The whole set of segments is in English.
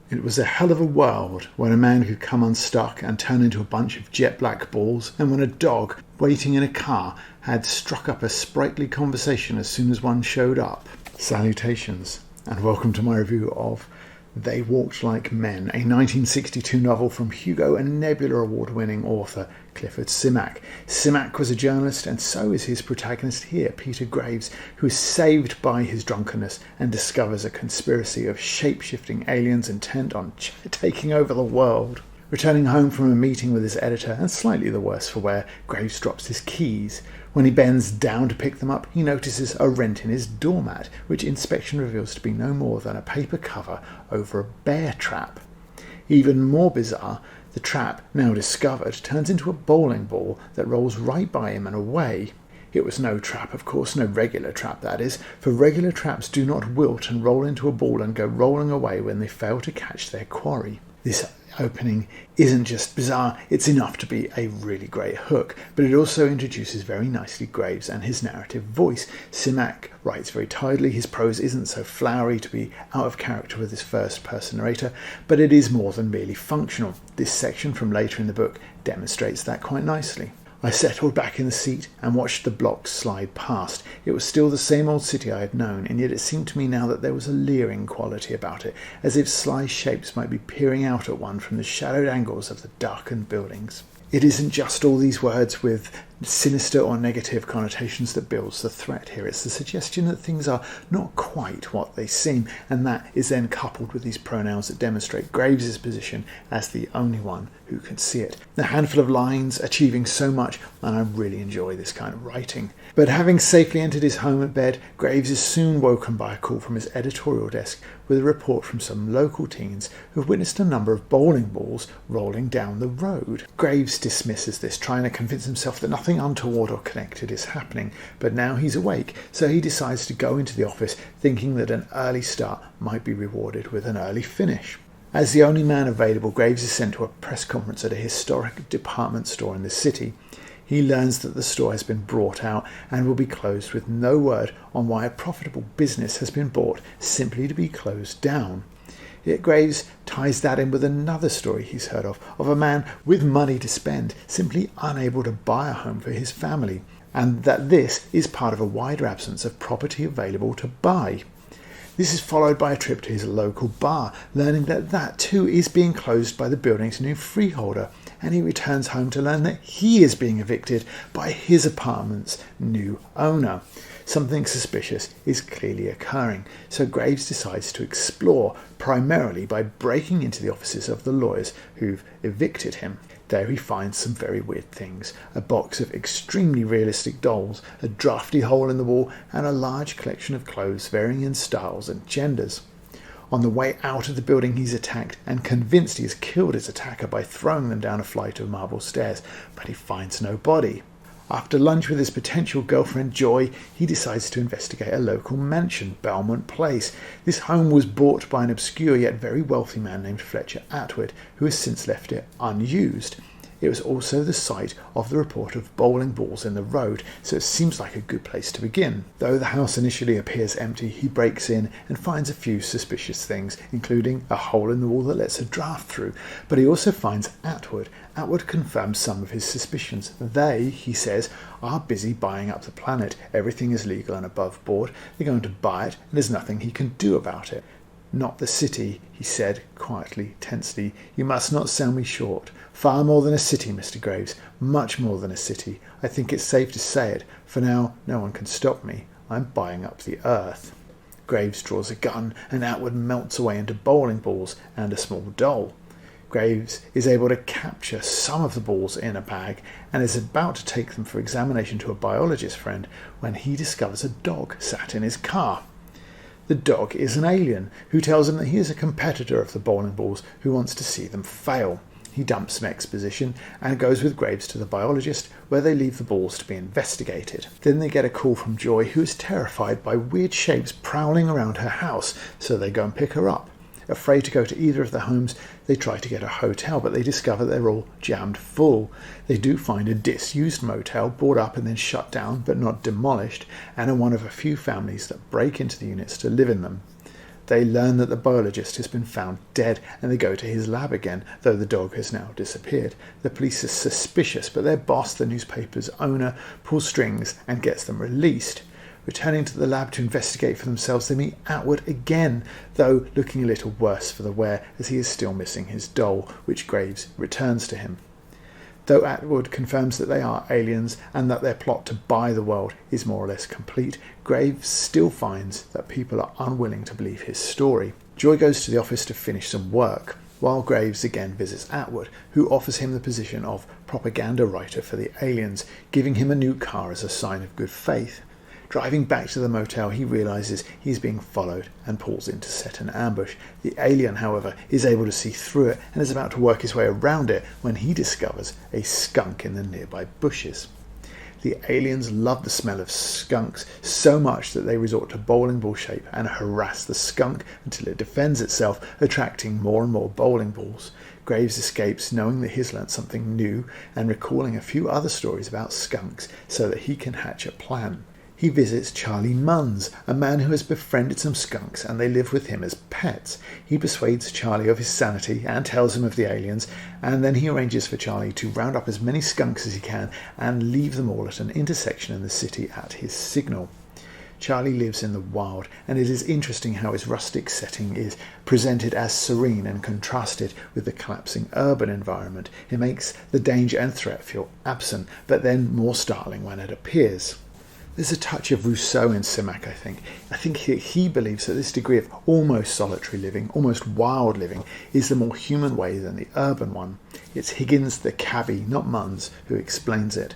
It was a hell of a world when a man could come unstuck and turn into a bunch of jet black balls, and when a dog waiting in a car had struck up a sprightly conversation as soon as one showed up. Salutations, and welcome to my review of They Walked Like Men, a 1962 novel from Hugo and Nebula award-winning author Clifford Simak. Simak was a journalist, and so is his protagonist here, Peter Graves, who is saved by his drunkenness and discovers a conspiracy of shape-shifting aliens intent on taking over the world. Returning home from a meeting with his editor, and slightly the worse for wear, Graves drops his keys. When he bends down to pick them up, he notices a rent in his doormat, which inspection reveals to be no more than a paper cover over a bear trap. Even more bizarre, the trap, now discovered, turns into a bowling ball that rolls right by him and away. It was no trap, of course, no regular trap, that is, for regular traps do not wilt and roll into a ball and go rolling away when they fail to catch their quarry. This opening isn't just bizarre, it's enough to be a really great hook, but it also introduces very nicely Graves and his narrative voice. Simak writes very tidily, his prose isn't so flowery to be out of character with his first-person narrator, but it is more than merely functional. This section from later in the book demonstrates that quite nicely. I settled back in the seat and watched the blocks slide past. It was still the same old city I had known, and yet it seemed to me now that there was a leering quality about it, as if sly shapes might be peering out at one from the shadowed angles of the darkened buildings. It isn't just all these words with sinister or negative connotations that builds the threat here. It's the suggestion that things are not quite what they seem, and that is then coupled with these pronouns that demonstrate Graves' position as the only one who can see it. A handful of lines achieving so much, and I really enjoy this kind of writing. But having safely entered his home at bed, Graves is soon woken by a call from his editorial desk with a report from some local teens who have witnessed a number of bowling balls rolling down the road. Graves dismisses this, trying to convince himself that nothing untoward or connected is happening, but now he's awake, so he decides to go into the office thinking that an early start might be rewarded with an early finish. As the only man available, Graves is sent to a press conference at a historic department store in the city. He learns that the store has been brought out and will be closed, with no word on why a profitable business has been bought simply to be closed down. Yet Graves ties that in with another story he's heard of a man with money to spend, simply unable to buy a home for his family, and that this is part of a wider absence of property available to buy. This is followed by a trip to his local bar, learning that that too is being closed by the building's new freeholder, and he returns home to learn that he is being evicted by his apartment's new owner. Something suspicious is clearly occurring, so Graves decides to explore, primarily by breaking into the offices of the lawyers who've evicted him. There he finds some very weird things: a box of extremely realistic dolls, a drafty hole in the wall, and a large collection of clothes varying in styles and genders. On the way out of the building, he's attacked and convinced he has killed his attacker by throwing them down a flight of marble stairs, but he finds no body. After lunch with his potential girlfriend Joy, he decides to investigate a local mansion, Belmont Place. This home was bought by an obscure yet very wealthy man named Fletcher Atwood, who has since left it unused. It was also the site of the report of bowling balls in the road, so it seems like a good place to begin. Though the house initially appears empty, he breaks in and finds a few suspicious things, including a hole in the wall that lets a draft through. But he also finds Atwood. Atwood confirms some of his suspicions. They, he says, are busy buying up the planet. Everything is legal and above board. They're going to buy it, and there's nothing he can do about it. Not the city, he said, quietly, tensely. You must not sell me short. Far more than a city, Mr. Graves. Much more than a city. I think it's safe to say it. For now, no one can stop me. I'm buying up the earth. Graves draws a gun, and Atwood melts away into bowling balls and a small doll. Graves is able to capture some of the balls in a bag and is about to take them for examination to a biologist friend when he discovers a dog sat in his car. The dog is an alien who tells him that he is a competitor of the bowling balls who wants to see them fail. He dumps some exposition and goes with Graves to the biologist, where they leave the balls to be investigated. Then they get a call from Joy, who is terrified by weird shapes prowling around her house, so they go and pick her up. Afraid to go to either of the homes, they try to get a hotel, but they discover they're all jammed full. They do find a disused motel, bought up and then shut down, but not demolished, and are one of a few families that break into the units to live in them. They learn that the biologist has been found dead, and they go to his lab again, though the dog has now disappeared. The police are suspicious, but their boss, the newspaper's owner, pulls strings and gets them released. Returning to the lab to investigate for themselves, they meet Atwood again, though looking a little worse for the wear, as he is still missing his doll, which Graves returns to him. Though Atwood confirms that they are aliens and that their plot to buy the world is more or less complete, Graves still finds that people are unwilling to believe his story. Joy goes to the office to finish some work, while Graves again visits Atwood, who offers him the position of propaganda writer for the aliens, giving him a new car as a sign of good faith. Driving back to the motel, he realises he's being followed and pulls in to set an ambush. The alien, however, is able to see through it and is about to work his way around it when he discovers a skunk in the nearby bushes. The aliens love the smell of skunks so much that they resort to bowling ball shape and harass the skunk until it defends itself, attracting more and more bowling balls. Graves escapes, knowing that he's learnt something new and recalling a few other stories about skunks so that he can hatch a plan. He visits Charlie Munns, a man who has befriended some skunks, and they live with him as pets. He persuades Charlie of his sanity and tells him of the aliens, and then he arranges for Charlie to round up as many skunks as he can and leave them all at an intersection in the city at his signal. Charlie lives in the wild, and it is interesting how his rustic setting is presented as serene and contrasted with the collapsing urban environment. It makes the danger and threat feel absent, but then more startling when it appears. There's a touch of Rousseau in Simak, I think. I think he believes that this degree of almost solitary living, almost wild living, is the more human way than the urban one. It's Higgins the cabbie, not Munns, who explains it.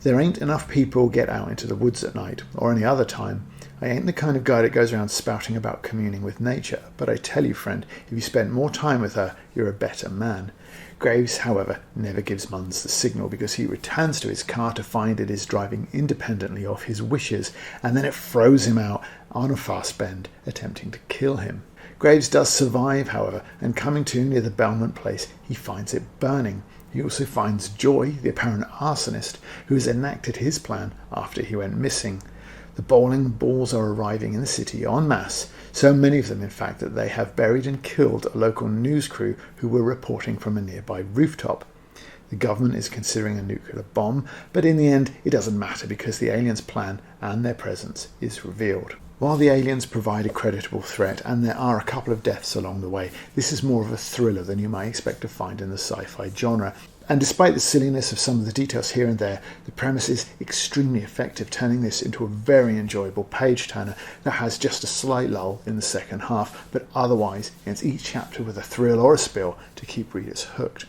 There ain't enough people get out into the woods at night, or any other time. I ain't the kind of guy that goes around spouting about communing with nature, but I tell you, friend, if you spend more time with her, you're a better man. Graves, however, never gives Munns the signal because he returns to his car to find it is driving independently of his wishes, and then it throws him out on a fast bend, attempting to kill him. Graves does survive, however, and coming to near the Belmont place, he finds it burning. He also finds Joy, the apparent arsonist, who has enacted his plan after he went missing. The bowling balls are arriving in the city en masse, so many of them in fact that they have buried and killed a local news crew who were reporting from a nearby rooftop. The government is considering a nuclear bomb, but in the end it doesn't matter because the aliens' plan and their presence is revealed. While the aliens provide a creditable threat, and there are a couple of deaths along the way, this is more of a thriller than you might expect to find in the sci-fi genre. And despite the silliness of some of the details here and there, the premise is extremely effective, turning this into a very enjoyable page-turner that has just a slight lull in the second half, but otherwise ends each chapter with a thrill or a spill to keep readers hooked.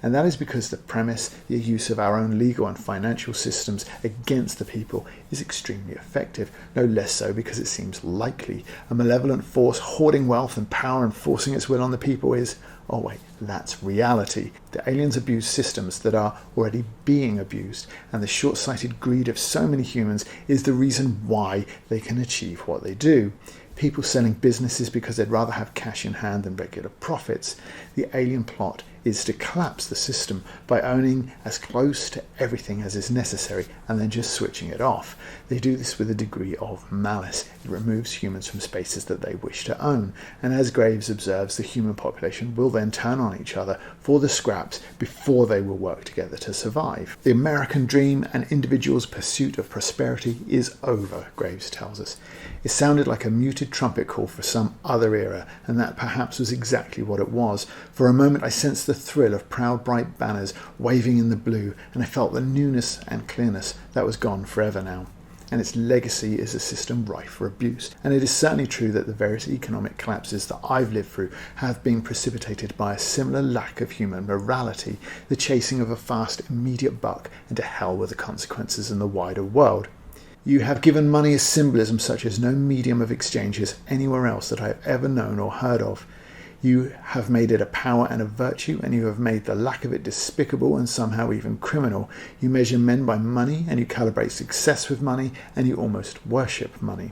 And that is because the premise, the use of our own legal and financial systems against the people, is extremely effective, no less so because it seems likely. A malevolent force hoarding wealth and power and forcing its will on the people is, oh wait, that's reality. The aliens abuse systems that are already being abused, and the short-sighted greed of so many humans is the reason why they can achieve what they do. People selling businesses because they'd rather have cash in hand than regular profits. The alien plot is to collapse the system by owning as close to everything as is necessary and then just switching it off. They do this with a degree of malice. It removes humans from spaces that they wish to own, and as Graves observes, the human population will then turn on each other for the scraps before they will work together to survive. The American dream and individuals' pursuit of prosperity is over, Graves tells us. It sounded like a muted trumpet call for some other era, and that perhaps was exactly what it was. For a moment I sensed the thrill of proud bright banners waving in the blue, and I felt the newness and clearness that was gone forever now. And its legacy is a system rife for abuse. And it is certainly true that the various economic collapses that I've lived through have been precipitated by a similar lack of human morality, the chasing of a fast, immediate buck, and to hell with the consequences in the wider world. You have given money a symbolism such as no medium of exchange is anywhere else that I have ever known or heard of. You have made it a power and a virtue, and you have made the lack of it despicable and somehow even criminal. You measure men by money, and you calibrate success with money, and you almost worship money.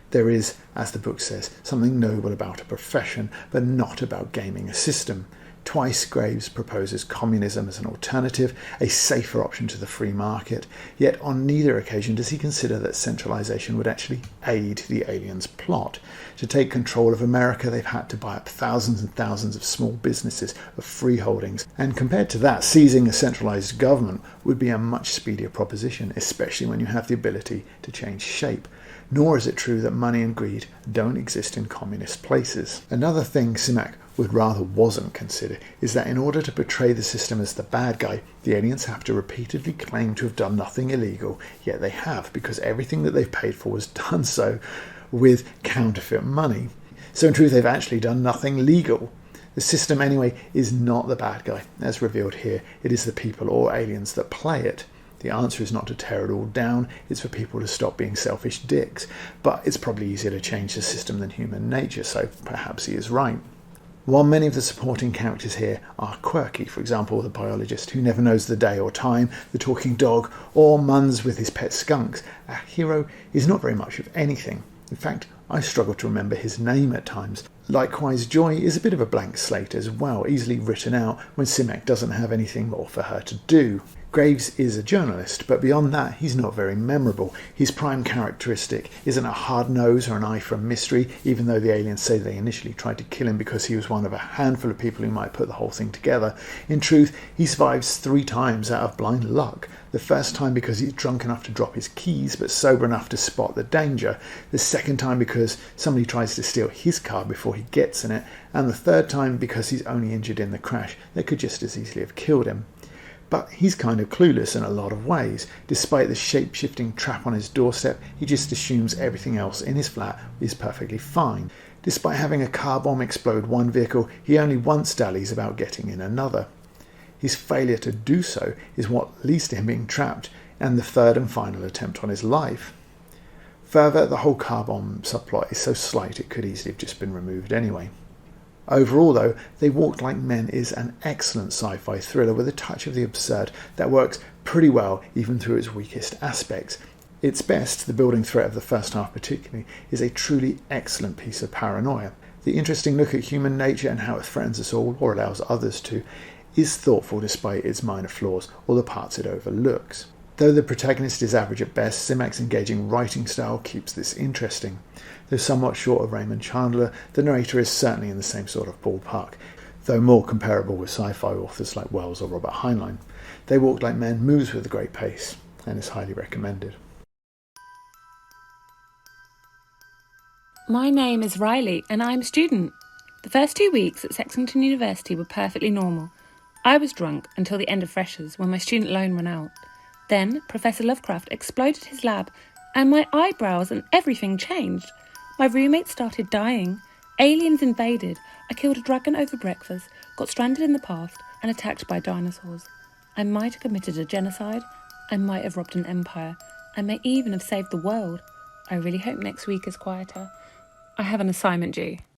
There is, as the book says, something noble about a profession, but not about gaming a system. Twice Graves proposes communism as an alternative, a safer option to the free market, yet on neither occasion does he consider that centralisation would actually aid the aliens' plot. To take control of America, they've had to buy up thousands and thousands of small businesses, of freeholdings, and compared to that, seizing a centralised government would be a much speedier proposition, especially when you have the ability to change shape. Nor is it true that money and greed don't exist in communist places. Another thing Simak would rather wasn't consider is that in order to portray the system as the bad guy, the aliens have to repeatedly claim to have done nothing illegal, yet they have, because everything that they've paid for was done so with counterfeit money. So in truth, they've actually done nothing legal. The system, anyway, is not the bad guy, as revealed here. It is the people or aliens that play it. The answer is not to tear it all down, it's for people to stop being selfish dicks. But it's probably easier to change the system than human nature, so perhaps he is right. While many of the supporting characters here are quirky, for example the biologist who never knows the day or time, the talking dog, or Munns with his pet skunks, our hero is not very much of anything. In fact, I struggle to remember his name at times. Likewise, Joy is a bit of a blank slate as well, easily written out when Simak doesn't have anything more for her to do. Graves is a journalist, but beyond that, he's not very memorable. His prime characteristic isn't a hard nose or an eye for a mystery, even though the aliens say they initially tried to kill him because he was one of a handful of people who might put the whole thing together. In truth, he survives 3 times out of blind luck. The first time because he's drunk enough to drop his keys, but sober enough to spot the danger. The second time because somebody tries to steal his car before he gets in it. And the third time because he's only injured in the crash that could just as easily have killed him. But he's kind of clueless in a lot of ways. Despite the shape-shifting trap on his doorstep, he just assumes everything else in his flat is perfectly fine. Despite having a car bomb explode one vehicle, he only once dallies about getting in another. His failure to do so is what leads to him being trapped, and the third and final attempt on his life. Further, the whole car bomb subplot is so slight it could easily have just been removed anyway. Overall, though, They Walked Like Men is an excellent sci-fi thriller with a touch of the absurd that works pretty well even through its weakest aspects. Its best, the building threat of the first half particularly, is a truly excellent piece of paranoia. The interesting look at human nature and how it threatens us all, or allows others to, is thoughtful despite its minor flaws or the parts it overlooks. Though the protagonist is average at best, Simak's engaging writing style keeps this interesting. Though somewhat short of Raymond Chandler, the narrator is certainly in the same sort of ballpark, though more comparable with sci-fi authors like Wells or Robert Heinlein. They Walked Like Men moves with a great pace and is highly recommended. My name is Riley and I'm a student. The first 2 weeks at Sexington University were perfectly normal. I was drunk until the end of freshers when my student loan ran out. Then Professor Lovecraft exploded his lab and my eyebrows and everything changed. My roommate started dying. Aliens invaded. I killed a dragon over breakfast, got stranded in the past and attacked by dinosaurs. I might have committed a genocide. I might have robbed an empire. I may even have saved the world. I really hope next week is quieter. I have an assignment due.